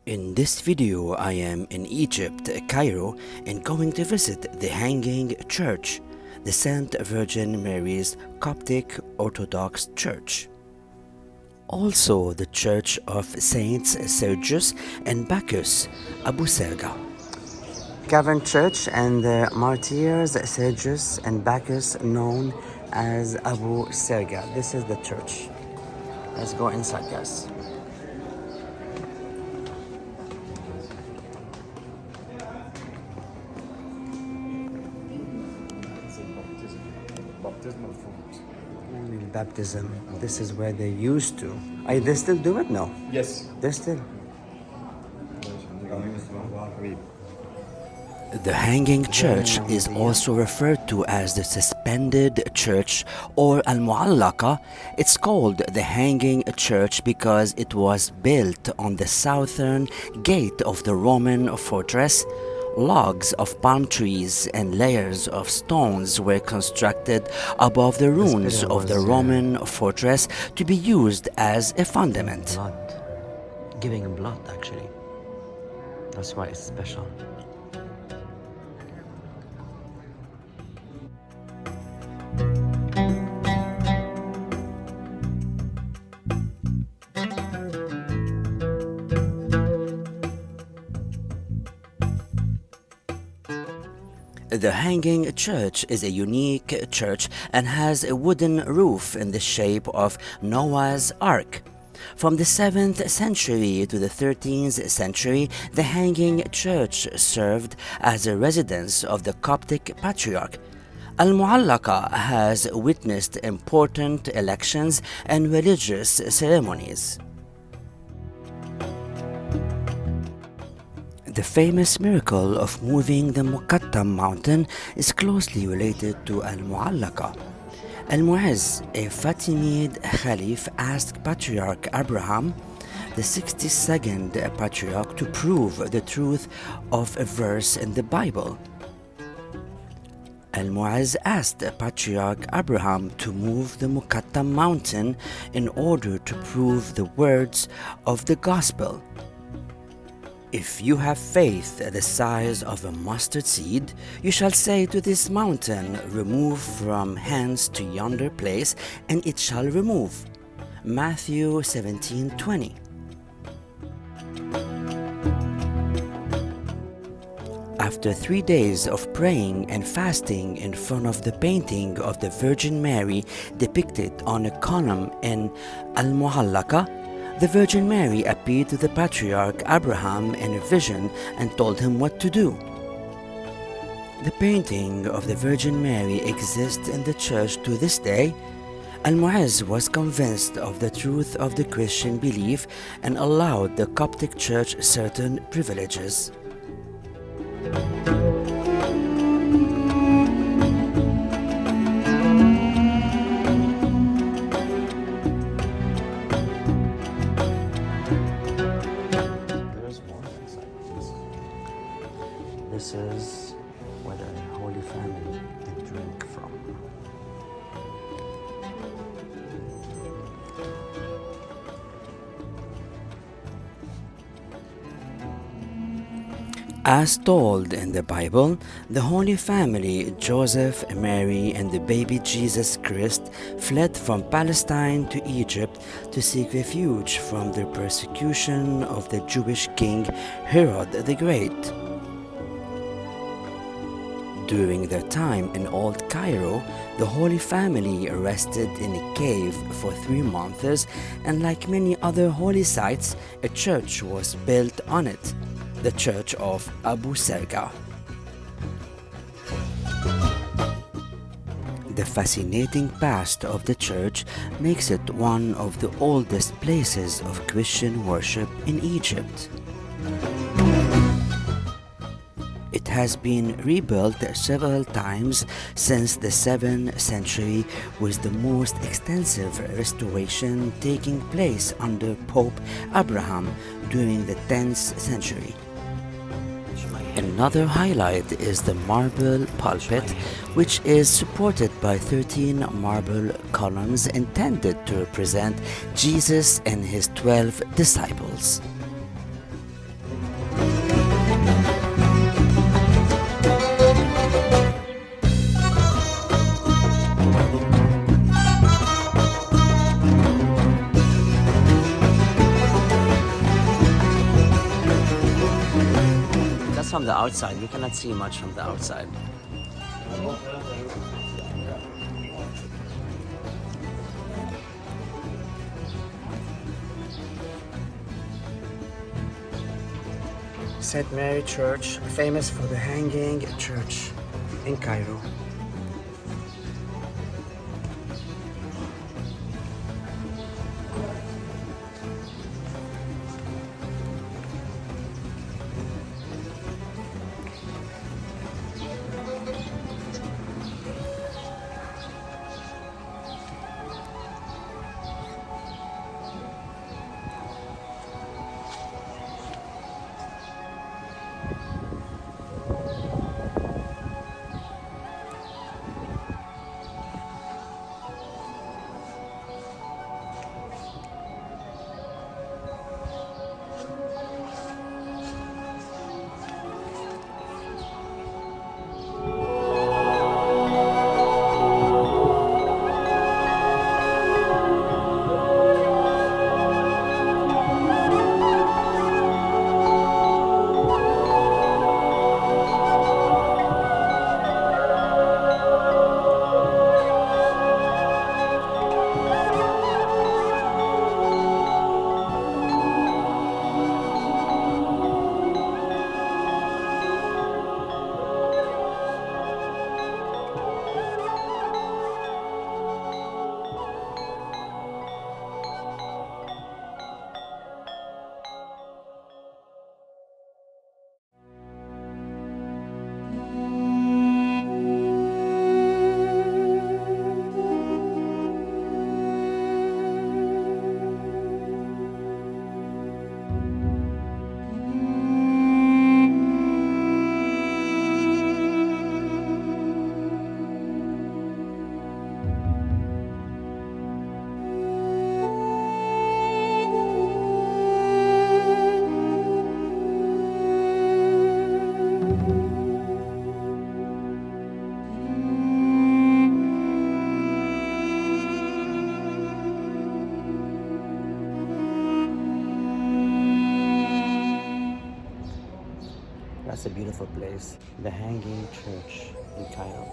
In this video, I am in Egypt, Cairo, and going to visit the Hanging Church, the Saint Virgin Mary's Coptic Orthodox Church. Also, the Church of Saints Sergius and Bacchus, Abu Serga. Cavern Church and the martyrs Sergius and Bacchus, known as Abu Serga. This is the church. Let's go inside, guys. Baptismal font. Baptism. This is where they used to. They still do it? No. Yes. They still. The Hanging Church is also referred to as the Suspended Church or Al-Mu'allaqah. It's called the Hanging Church because it was built on the southern gate of the Roman fortress. Logs of palm trees and layers of stones were constructed above the ruins of the Roman fortress to be used as a fundament. Giving blood, actually. That's why it's special. The Hanging Church is a unique church and has a wooden roof in the shape of Noah's Ark. From the 7th century to the 13th century, the Hanging Church served as a residence of the Coptic Patriarch. Al-Mu'allaqah has witnessed important elections and religious ceremonies. The famous miracle of moving the Muqattam mountain is closely related to Al-Mu'allaqah. Al-Mu'izz, a Fatimid Khalif, asked Patriarch Abraham, the 62nd Patriarch, to prove the truth of a verse in the Bible. Al-Mu'izz asked Patriarch Abraham to move the Muqattam mountain in order to prove the words of the Gospel. If you have faith the size of a mustard seed, you shall say to this mountain, remove from hence to yonder place, and it shall remove. Matthew 17:20. After 3 days of praying and fasting in front of the painting of the Virgin Mary depicted on a column in Al-Mu'allaqah, the Virgin Mary appeared to the Patriarch Abraham in a vision and told him what to do. The painting of the Virgin Mary exists in the church to this day. Al-Mu'izz was convinced of the truth of the Christian belief and allowed the Coptic Church certain privileges. This is where the Holy Family did drink from. As told in the Bible, the Holy Family, Joseph, Mary, and the baby Jesus Christ, fled from Palestine to Egypt to seek refuge from the persecution of the Jewish king Herod the Great. During their time in Old Cairo, the Holy Family rested in a cave for 3 months, and like many other holy sites, a church was built on it, the Church of Abu Serga. The fascinating past of the church makes it one of the oldest places of Christian worship in Egypt. It has been rebuilt several times since the 7th century, with the most extensive restoration taking place under Pope Abraham during the 10th century. Another highlight is the marble pulpit, which is supported by 13 marble columns intended to represent Jesus and his 12 disciples. least from the outside. You cannot see much from the outside. St. Mary Church, famous for the hanging church in Cairo. That's a beautiful place, the Hanging Church in Cairo.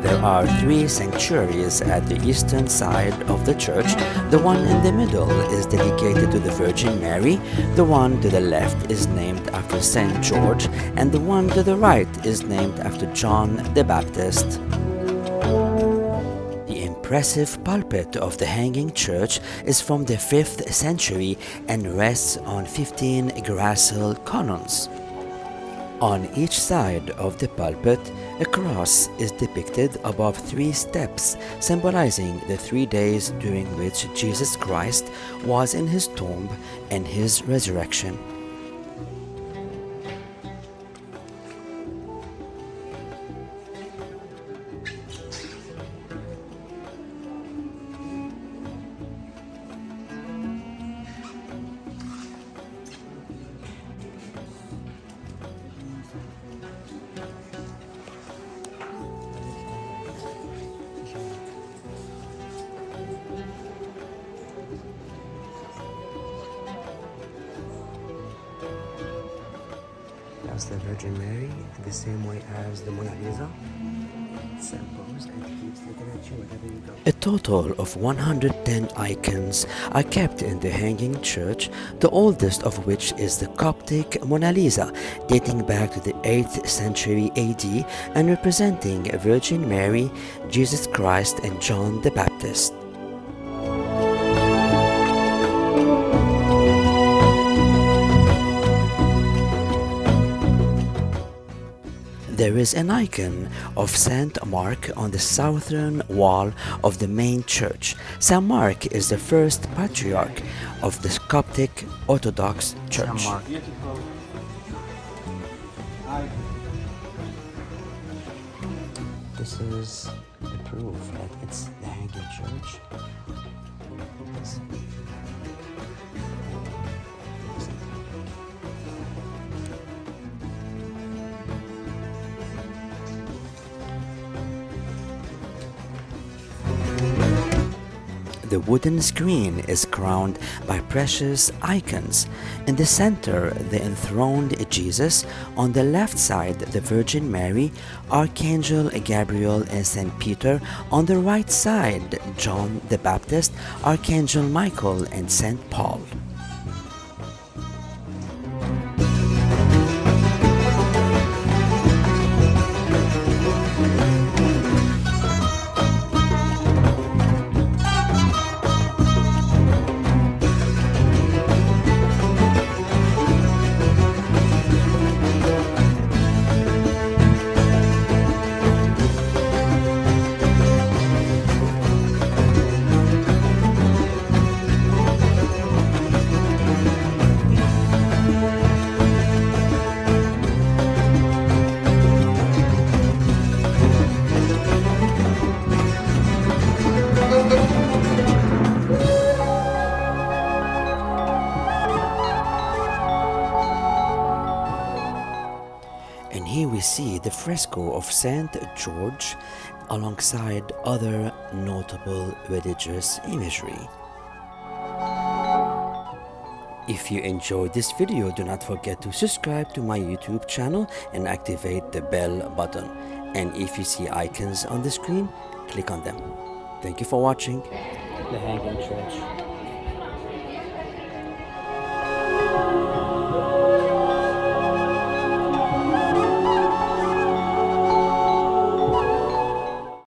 There are three sanctuaries at the eastern side of the church. The one in the middle is dedicated to the Virgin Mary, the one to the left is named after Saint George, and the one to the right is named after John the Baptist. The impressive pulpit of the Hanging Church is from the 5th century and rests on 15 gracile columns. On each side of the pulpit, a cross is depicted above 3 steps, symbolizing the 3 days during which Jesus Christ was in his tomb and his resurrection. That's the Virgin Mary, the same way as the Mona Lisa. Same pose, and it keeps looking at you wherever you go. A total of 110 icons are kept in the hanging church, the oldest of which is the Coptic Mona Lisa, dating back to the 8th century AD and representing Virgin Mary, Jesus Christ, and John the Baptist. There is an icon of Saint Mark on the southern wall of the main church. Saint Mark is the first patriarch of the Coptic Orthodox Church. Saint Mark. This is the proof that it's the hanging church. The wooden screen is crowned by precious icons. In the center, the enthroned Jesus. On the left side, the Virgin Mary, Archangel Gabriel and St. Peter. On the right side, John the Baptist, Archangel Michael and St. Paul. And here we see the fresco of St. George alongside other notable religious imagery. If you enjoyed this video, do not forget to subscribe to my YouTube channel and activate the bell button. And if you see icons on the screen, click on them. Thank you for watching. The Hanging Church.